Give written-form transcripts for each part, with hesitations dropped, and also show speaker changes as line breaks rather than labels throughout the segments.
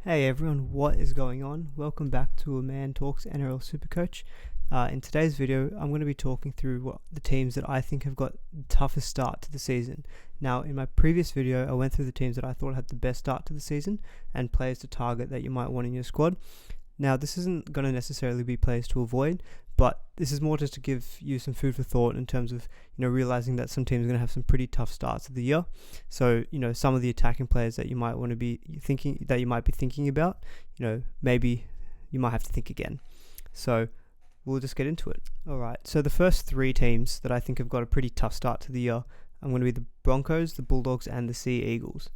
Hey everyone, what is going on? Welcome back to A Man Talks NRL SuperCoach. In today's video, I'm going to be talking through what the teams that I think have got the toughest start to the season. Now, in my previous video, I went through the teams that I thought had the best start to the season and players to target that you might want in your squad. Now, this isn't going to necessarily be players to avoid, but this is more just to give you some food for thought in terms of, realizing that some teams are going to have some pretty tough starts of the year. So, some of the attacking players that you might want to be thinking about, maybe you might have to think again. So, we'll just get into it. All right. So, the first three teams that I think have got a pretty tough start to the year, I'm going to be the Broncos, the Bulldogs, and the Sea Eagles.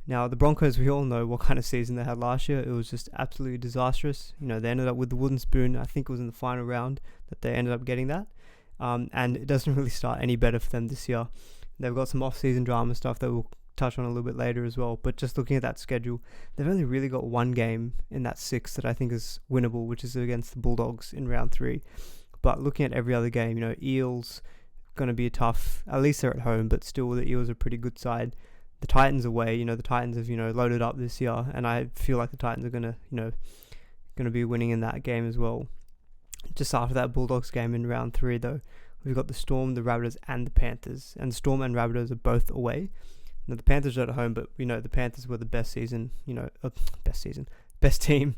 Now, the Broncos, we all know what kind of season they had last year. It was just absolutely disastrous. They ended up with the wooden spoon. I think it was in the final round that they ended up getting that. And it doesn't really start any better for them this year. They've got some off-season drama stuff that we'll touch on a little bit later as well. But just looking at that schedule, they've only really got one game in that six that I think is winnable, which is against the Bulldogs in round 3. But looking at every other game, Eels going to be tough. At least they're at home, but still the Eels are a pretty good side. The Titans away, the Titans have, loaded up this year, and I feel like the Titans are going to be winning in that game as well. Just after that Bulldogs game in round 3, though, we've got the Storm, the Rabbitohs, and the Panthers, and the Storm and Rabbitohs are both away. Now, the Panthers are at home, but the Panthers were the best team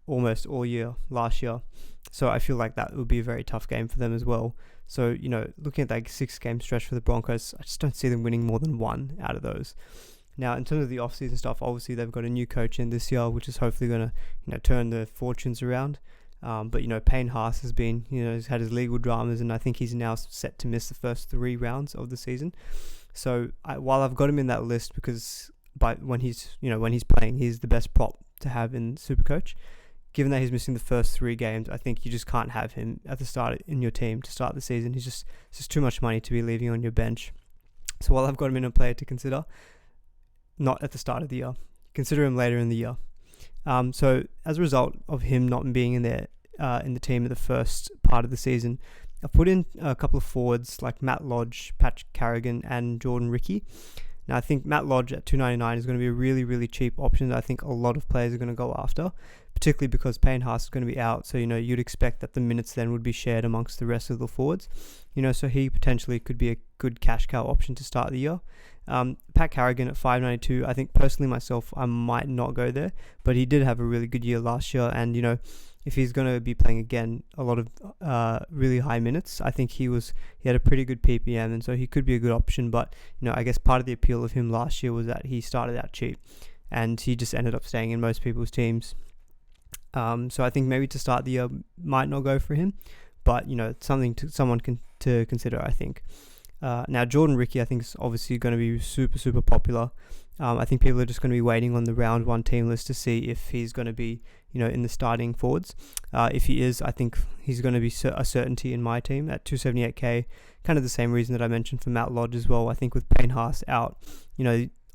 almost all year last year. So I feel like that would be a very tough game for them as well. So, looking at that 6-game stretch for the Broncos, I just don't see them winning more than one out of those. Now, in terms of the off-season stuff, obviously they've got a new coach in this year, which is hopefully going to, turn their fortunes around. But, Payne Haas has been, he's had his legal dramas, and I think he's now set to miss the first 3 rounds of the season. So, while I've got him in that list because when he's playing, he's the best prop to have in SuperCoach. Given that he's missing the first 3 games, I think you just can't have him at the start in your team to start the season. It's just too much money to be leaving on your bench. So while I've got him in a player to consider, not at the start of the year, consider him later in the year. So as a result of him not being in there in the team at the first part of the season, I've put in a couple of forwards like Matt Lodge, Pat Carrigan, and Jordan Ricky. Now, I think Matt Lodge at $2.99 is going to be a really, really cheap option that I think a lot of players are going to go after, particularly because Payne Haas is going to be out. So, you'd expect that the minutes then would be shared amongst the rest of the forwards. So he potentially could be a good cash cow option to start the year. Pat Carrigan at $5.92, I think personally myself, I might not go there, but he did have a really good year last year. And, if he's going to be playing again a lot of really high minutes, I think he had a pretty good PPM, and so he could be a good option. But I guess part of the appeal of him last year was that he started out cheap, and he just ended up staying in most people's teams. So I think maybe to start the year might not go for him, but someone to consider, I think. Now Jordan Ricky, I think, is obviously going to be super, super popular. I think people are just going to be waiting on the round 1 team list to see if he's going to be, in the starting forwards. If he is, I think he's going to be a certainty in my team at $278k. Kind of the same reason that I mentioned for Matt Lodge as well. I think with Payne Haas out,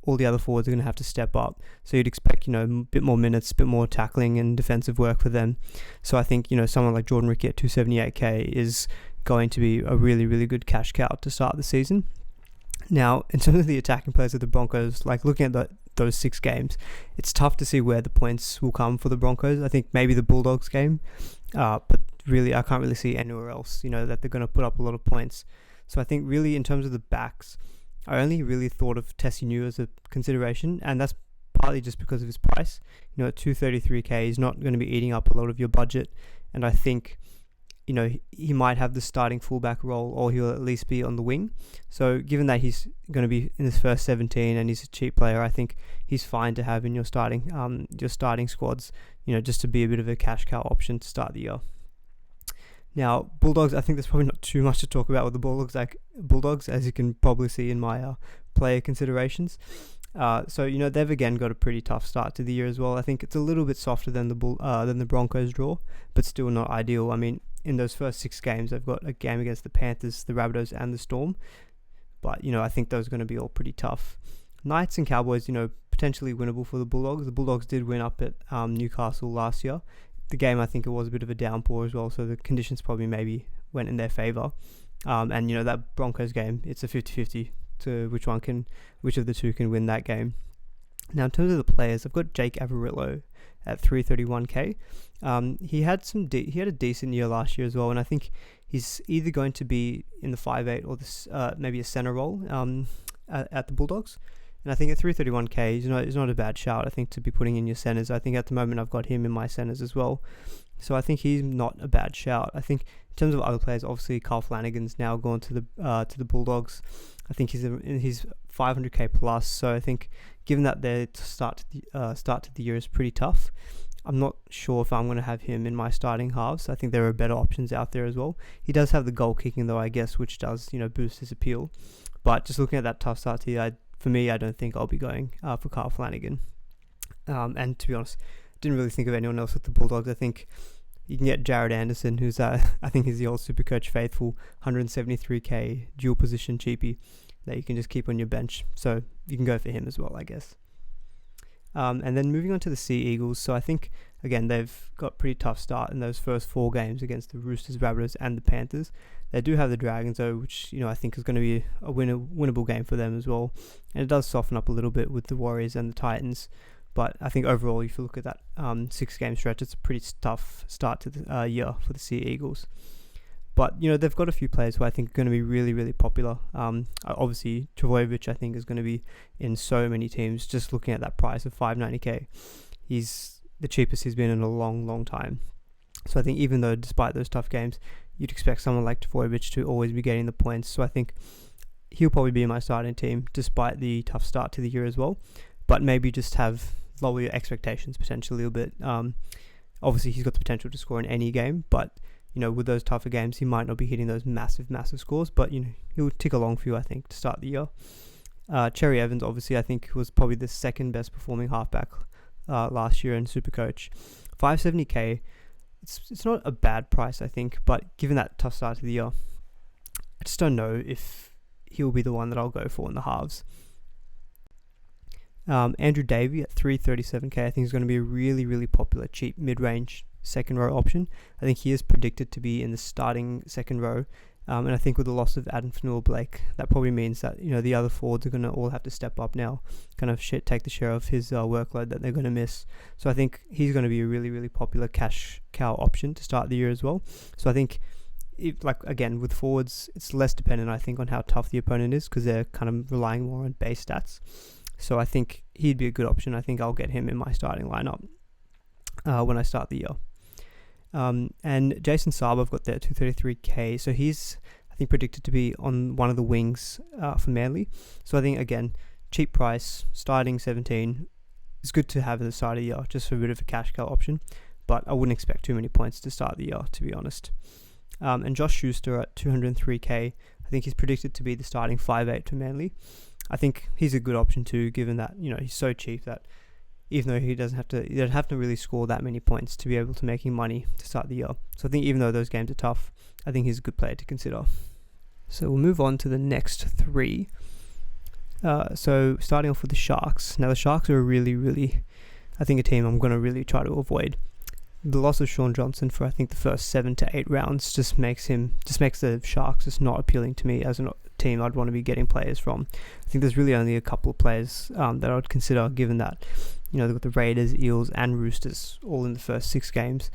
all the other forwards are going to have to step up. So you'd expect, a bit more minutes, a bit more tackling and defensive work for them. So I think, someone like Jordan Ricky at $278k is going to be a really, really good cash cow to start the season. Now, in terms of the attacking players of the Broncos, like looking at those 6 games, it's tough to see where the points will come for the Broncos. I think maybe the Bulldogs game, but really I can't really see anywhere else, that they're going to put up a lot of points. So I think really in terms of the backs, I only really thought of Tessie New as a consideration, and that's partly just because of his price. At $233k, he's not going to be eating up a lot of your budget, and I think he might have the starting fullback role, or he'll at least be on the wing. So given that he's going to be in his first 17 and he's a cheap player, I think he's fine to have in your starting squads, just to be a bit of a cash cow option to start the year. Now, Bulldogs, I think there's probably not too much to talk about with the Bulldogs, as you can probably see in my player considerations. So they've again got a pretty tough start to the year as well. I think it's a little bit softer than the Broncos draw, but still not ideal. I mean, in those first 6 games, they've got a game against the Panthers, the Rabbitohs, and the Storm. But I think those are going to be all pretty tough. Knights and Cowboys, potentially winnable for the Bulldogs. The Bulldogs did win up at Newcastle last year. The game, I think it was a bit of a downpour as well, so the conditions probably maybe went in their favour. And that Broncos game, it's a 50-50 to which of the two can win that game. Now, in terms of the players, I've got Jake Averillo at 331k. He had a decent year last year as well, and I think he's either going to be in the 5'8" or maybe a center role at the Bulldogs. And I think at 331k, he's not a bad shout, I think, to be putting in your centers. I think at the moment I've got him in my centers as well. So I think he's not a bad shout. I think in terms of other players, obviously Carl Flanagan's now gone to the Bulldogs. I think he's 500k plus. So I think given that their start to the year is pretty tough, I'm not sure if I'm going to have him in my starting halves. I think there are better options out there as well. He does have the goal kicking though, I guess, which does boost his appeal. But just looking at that tough start to the year, for me, I don't think I'll be going for Carl Flanagan. And to be honest, didn't really think of anyone else with the Bulldogs. I think you can get Jared Anderson, who's I think he's the old SuperCoach faithful, 173k dual position cheapie that you can just keep on your bench. So you can go for him as well, I guess. And then moving on to the Sea Eagles. So I think, again, they've got a pretty tough start in those first 4 games against the Roosters, Rabbitohs and the Panthers. They do have the Dragons though, which I think is going to be a winnable game for them as well. And it does soften up a little bit with the Warriors and the Titans. But I think overall, if you look at that 6-game stretch, it's a pretty tough start to the year for the Sea Eagles. But, they've got a few players who I think are going to be really, really popular. Obviously, Trbojevic, I think, is going to be in so many teams. Just looking at that price of 590k, he's the cheapest he's been in a long, long time. So I think even though, despite those tough games, you'd expect someone like Trbojevic to always be getting the points. So I think he'll probably be in my starting team, despite the tough start to the year as well. But maybe just lower your expectations potentially a little bit. Obviously, he's got the potential to score in any game, but with those tougher games, he might not be hitting those massive scores, but he'll tick along for you, I think, to start the year. Cherry Evans, obviously, I think was probably the second best performing halfback last year in SuperCoach. 570k, it's not a bad price, I think, but given that tough start to the year, I just don't know if he'll be the one that I'll go for in the halves. Andrew Davey at 337k, I think is going to be a really, really popular, cheap, mid-range second row option. I think he is predicted to be in the starting second row. And I think with the loss of Adam Fanua-Blake, that probably means that, the other forwards are going to all have to step up now, kind of take the share of his workload that they're going to miss. So I think he's going to be a really, really popular cash cow option to start the year as well. So I think, again, with forwards, it's less dependent, I think, on how tough the opponent is, because they're kind of relying more on base stats. So I think he'd be a good option. I think I'll get him in my starting lineup when I start the year. And Jason Saab, I've got there at 233k. So he's, I think, predicted to be on one of the wings for Manly. So I think, again, cheap price, starting 17, is good to have at the start of the year, just for a bit of a cash cow option. But I wouldn't expect too many points to start the year, to be honest. And Josh Schuster at 203k. I think he's predicted to be the starting 5'8" for Manly. I think he's a good option too, given that he's so cheap that even though he doesn't have to really score that many points to be able to make him money to start the year. So I think even though those games are tough, I think he's a good player to consider. So we'll move on to the next 3. So starting off with the Sharks. Now the Sharks are a really, really, I think, a team I'm going to really try to avoid. The loss of Sean Johnson for I think the first 7 to 8 rounds just makes the Sharks just not appealing to me as a team I'd want to be getting players from. I think there's really only a couple of players that I would consider, given that they've got the Raiders, Eels and Roosters all in the first 6 games.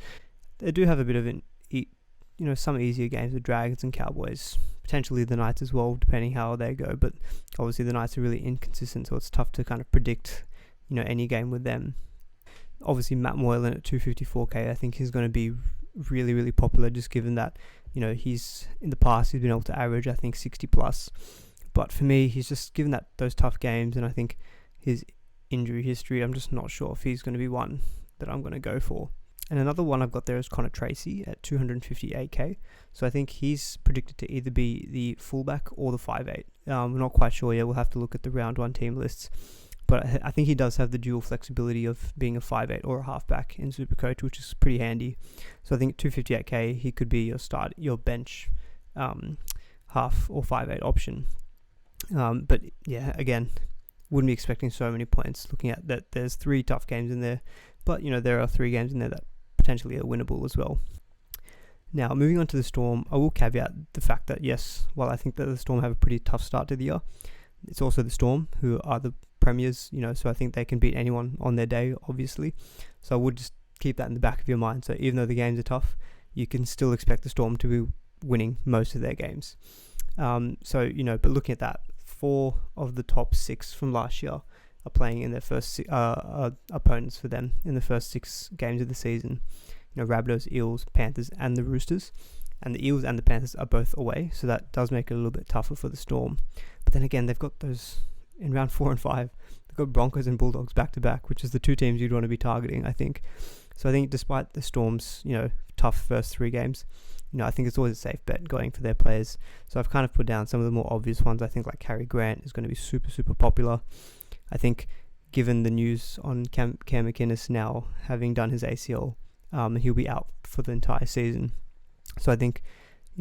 They do have a bit of some easier games with Dragons and Cowboys, potentially the Knights as well, depending how they go, but obviously the Knights are really inconsistent, so it's tough to kind of predict any game with them. Obviously Matt Moylan at 254k, I think he's going to be really, really popular, just given that he's in the past he's been able to average I think 60 plus, but for me he's just, given that those tough games and I think his injury history, I'm just not sure if he's going to be one that I'm going to go for. And another one I've got there is Connor Tracy at 258k. So I think he's predicted to either be the fullback or the 5'8". We're not quite sure yet. We'll have to look at the round 1 team lists. But I think he does have the dual flexibility of being a 5'8" or a halfback in SuperCoach, which is pretty handy. So I think 258k, he could be your bench half or 5'8" option. But yeah, again, wouldn't be expecting so many points, looking at that there's 3 tough games in there. But, there are 3 games in there that potentially are winnable as well. Now, moving on to the Storm, I will caveat the fact that, yes, while I think that the Storm have a pretty tough start to the year, It's also the Storm, who are the premiers, so I think they can beat anyone on their day, obviously. So I would just keep that in the back of your mind. So even though the games are tough, you can still expect the Storm to be winning most of their games. But looking at that, 4 of the top 6 from last year are playing in their first opponents for them in the first 6 games of the season. Rabbitohs, Eels, Panthers, and the Roosters. And the Eels and the Panthers are both away, so that does make it a little bit tougher for the Storm. But then again, they've got those in round 4 and 5. They've got Broncos and Bulldogs back to back, which is the 2 teams you'd want to be targeting, I think. So I think despite the Storm's, tough first 3 games, I think it's always a safe bet going for their players. So I've kind of put down some of the more obvious ones. I think like Harry Grant is going to be super, super popular. I think given the news on Cam McInnes now having done his ACL, he'll be out for the entire season. So I think,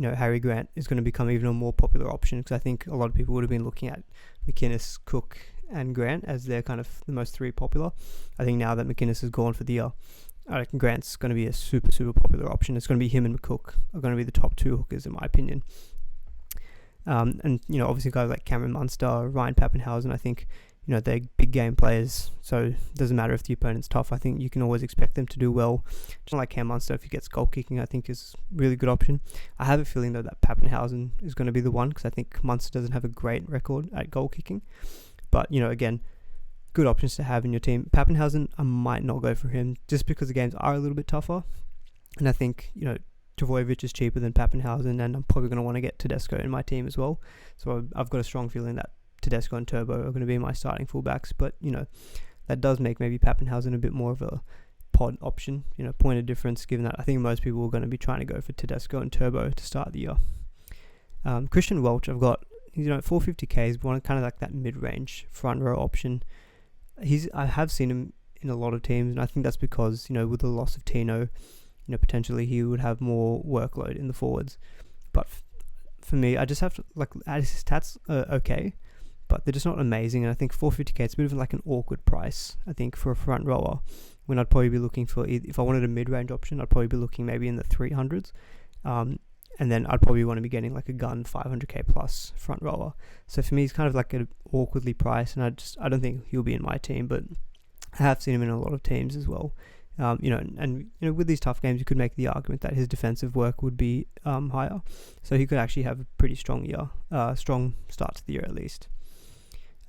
Harry Grant is going to become even a more popular option, because I think a lot of people would have been looking at McInnes, Cook, and Grant as they're kind of the most 3 popular. I think now that McInnes is gone for the year, I reckon Grant's going to be a super, super popular option. It's going to be him and McCook are going to be the top 2 hookers, in my opinion. Obviously guys like Cameron Munster, Ryan Pappenhausen, I think, they're big game players, so it doesn't matter if the opponent's tough. I think you can always expect them to do well. Just like Cam Munster, if he gets goal kicking, I think is a really good option. I have a feeling though that Pappenhausen is going to be the one, because I think Munster doesn't have a great record at goal kicking. But, again, good options to have in your team. Pappenhausen, I might not go for him, just because the games are a little bit tougher. And I think, Trbojevic is cheaper than Pappenhausen, and I'm probably going to want to get Tedesco in my team as well. So I've got a strong feeling that Tedesco and Turbo are going to be my starting fullbacks. But, that does make maybe Pappenhausen a bit more of a pod option, point of difference, given that I think most people are going to be trying to go for Tedesco and Turbo to start the year. Christian Welch, I've got, 450k is kind of like that mid-range front row option. I have seen him in a lot of teams, and I think that's because, with the loss of Tino, potentially he would have more workload in the forwards. But for me, I just have to, his stats are okay, but they're just not amazing. And I think 450k, it's a bit of like an awkward price, I think, for a front rower, when I'd probably be looking for, if I wanted a mid-range option, I'd probably be looking maybe in the 300s. And then I'd probably want to be getting like a gun 500k plus front rower. So for me, he's kind of like an awkwardly priced, and I don't think he'll be in my team, but I have seen him in a lot of teams as well. With these tough games, you could make the argument that his defensive work would be higher, so he could actually have a pretty strong strong start to the year at least.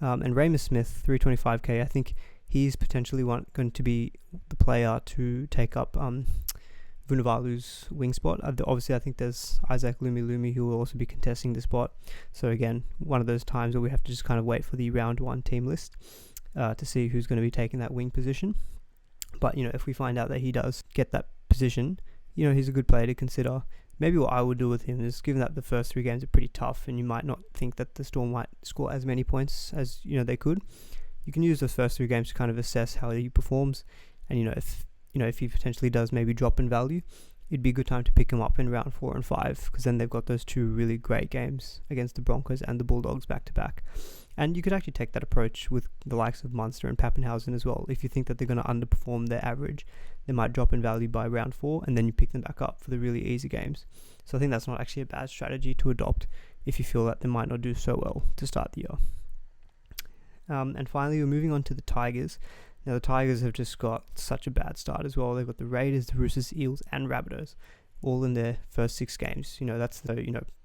And Ramus Smith, 325k, I think he's potentially going to be the player to take up Vunivalu's wing spot. Obviously, I think there's Isaac Lumi who will also be contesting the spot. So again, one of those times where we have to just kind of wait for the round 1 team list to see who's going to be taking that wing position. But, if we find out that he does get that position, he's a good player to consider. Maybe what I would do with him is, given that the first 3 games are pretty tough and you might not think that the Storm might score as many points as, they could, you can use those first 3 games to kind of assess how he performs. And, if he potentially does maybe drop in value, it'd be a good time to pick him up in round 4 and 5, because then they've got those 2 really great games against the Broncos and the Bulldogs back to back. And you could actually take that approach with the likes of Munster and Pappenhausen as well. If you think that they're going to underperform their average, they might drop in value by round 4, and then you pick them back up for the really easy games. So I think that's not actually a bad strategy to adopt if you feel that they might not do so well to start the year. And finally, we're moving on to the Tigers. Now, the Tigers have just got such a bad start as well. They've got the Raiders, the Roosters, Eels, and Rabbitohs all in their first 6 games. That's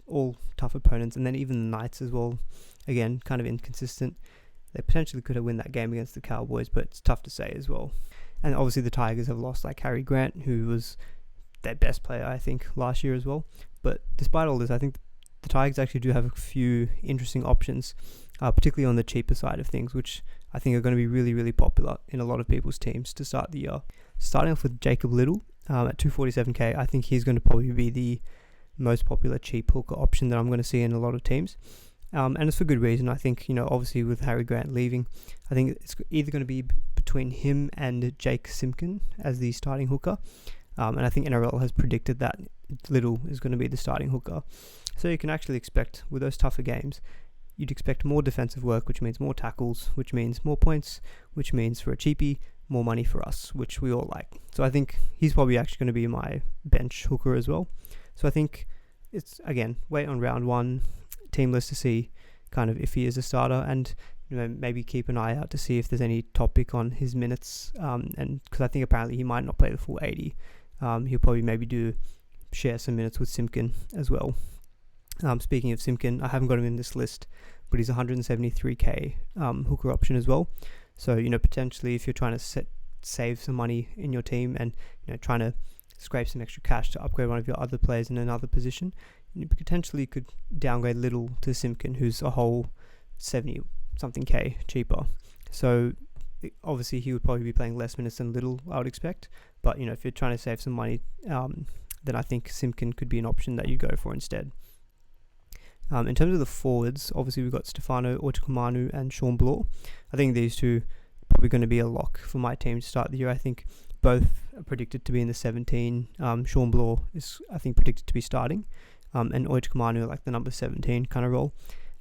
all tough opponents. And then even the Knights as well, again, kind of inconsistent. They potentially could have won that game against the Cowboys, but it's tough to say as well. And obviously the Tigers have lost like Harry Grant, who was their best player, I think, last year as well. But despite all this, I think the Tigers actually do have a few interesting options, particularly on the cheaper side of things, which I think are going to be really, really popular in a lot of people's teams to start the year. Starting off with Jacob Little at 247k, I think he's going to probably be the most popular cheap hooker option that I'm going to see in a lot of teams. And it's for good reason. I think, obviously with Harry Grant leaving, I think it's either going to be between him and Jake Simpkin as the starting hooker. And I think NRL has predicted that Little is going to be the starting hooker. So you can actually expect, with those tougher games, you'd expect more defensive work, which means more tackles, which means more points, which means for a cheapie, more money for us, which we all like. So I think he's probably actually going to be my bench hooker as well. So I think it's, again, wait on round 1 team list to see kind of if he is a starter, and maybe keep an eye out to see if there's any topic on his minutes, and because I think apparently he might not play the full 80. He'll probably maybe share some minutes with Simpkin as well. Speaking of Simpkin, I haven't got him in this list, but he's 173k hooker option as well. So potentially if you're trying to save some money in your team and trying to scrape some extra cash to upgrade one of your other players in another position, you potentially could downgrade Little to Simpkin, who's a whole 70 something k cheaper. So obviously he would probably be playing less minutes than Little, I would expect, but if you're trying to save some money, then I think Simpkin could be an option that you go for instead. In terms of the forwards, obviously we've got Stefano Oitokumanu and Sean Bloor. I think these two are probably going to be a lock for my team to start the year. I think both are predicted to be in the 17. Sean Bloor is, I think, predicted to be starting, and Oitokumanu like the number 17 kind of role.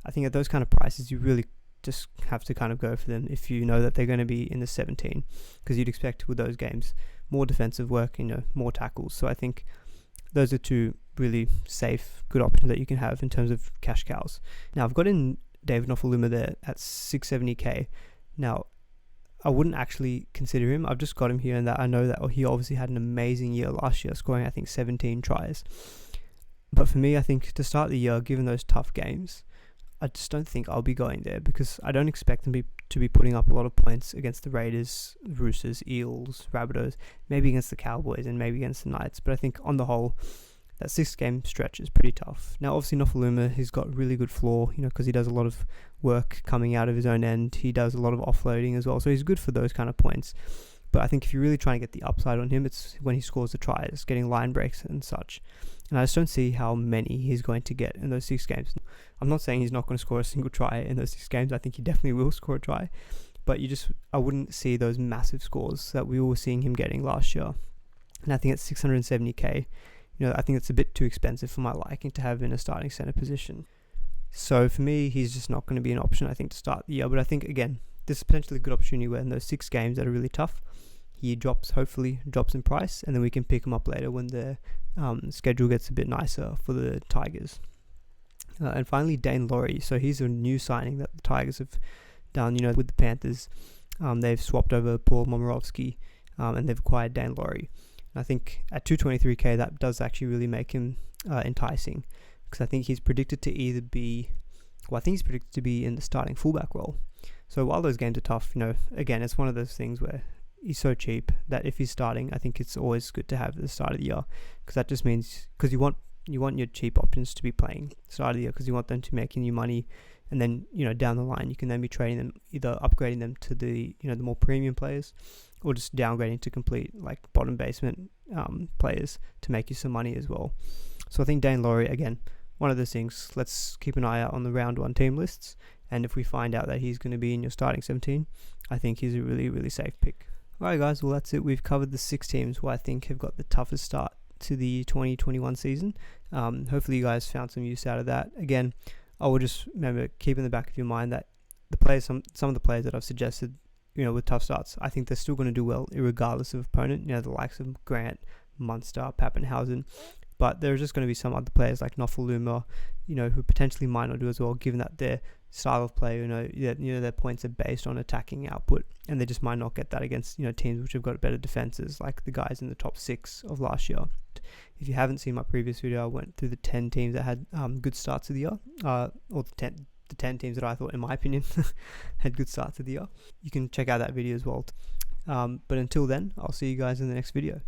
I think at those kind of prices, you really just have to kind of go for them if you know that they're going to be in the 17, because you'd expect with those games more defensive work, more tackles. So I think those are two really safe, good options that you can have in terms of cash cows. Now I've got in David Nofaluma there at 670k. Now I wouldn't actually consider him. I've just got him here, and that I know that he obviously had an amazing year last year, scoring I think 17 tries. But for me, I think to start the year, given those tough games, I just don't think I'll be going there, because I don't expect them to be putting up a lot of points against the Raiders, Roosters, Eels, Rabbitohs, maybe against the Cowboys and maybe against the Knights. But I think on the whole, that 6-game stretch is pretty tough. Now, obviously, Nofaluma, he's got really good floor, because he does a lot of work coming out of his own end. He does a lot of offloading as well, so he's good for those kind of points. But I think if you're really trying to get the upside on him, it's when he scores the tries, getting line breaks and such. And I just don't see how many he's going to get in those 6 games. I'm not saying he's not going to score a single try in those 6 games. I think he definitely will score a try. But I wouldn't see those massive scores that we were seeing him getting last year. And I think at 670k, I think it's a bit too expensive for my liking to have in a starting centre position. So for me, he's just not going to be an option, I think, to start the year. But I think, again, this is potentially a good opportunity where in those 6 games that are really tough, he hopefully drops in price, and then we can pick him up later when the schedule gets a bit nicer for the Tigers. And finally, Dane Laurie. So he's a new signing that the Tigers have done, with the Panthers. They've swapped over Paul Momirovski, and they've acquired Dane Laurie. And I think at 223k, that does actually really make him enticing, because I think he's predicted to be in the starting fullback role. So while those games are tough, again, it's one of those things where he's so cheap that if he's starting, I think it's always good to have at the start of the year, because that just means, because you want your cheap options to be playing start of the year, because you want them to be making you money, and then down the line you can then be trading them, either upgrading them to the the more premium players, or just downgrading to complete like bottom basement players to make you some money as well. So I think Dane Laurie, again, one of those things. Let's keep an eye out on the round 1 team lists, and if we find out that he's going to be in your starting 17, I think he's a really, really safe pick. Alright guys, well that's it. We've covered the 6 teams who I think have got the toughest start to the 2021 season. Hopefully you guys found some use out of that. Again, I will just remember, keep in the back of your mind that the players, some of the players that I've suggested, with tough starts, I think they're still going to do well regardless of opponent. The likes of Grant, Munster, Pappenhausen. But there's just going to be some other players like Nofaluma, who potentially might not do as well, given that their style of play, their points are based on attacking output, and they just might not get that against, teams which have got better defenses, like the guys in the top 6 of last year. If you haven't seen my previous video, I went through the 10 teams that had good starts of the year, or the 10 teams that I thought, in my opinion, had good starts of the year. You can check out that video as well. But until then, I'll see you guys in the next video.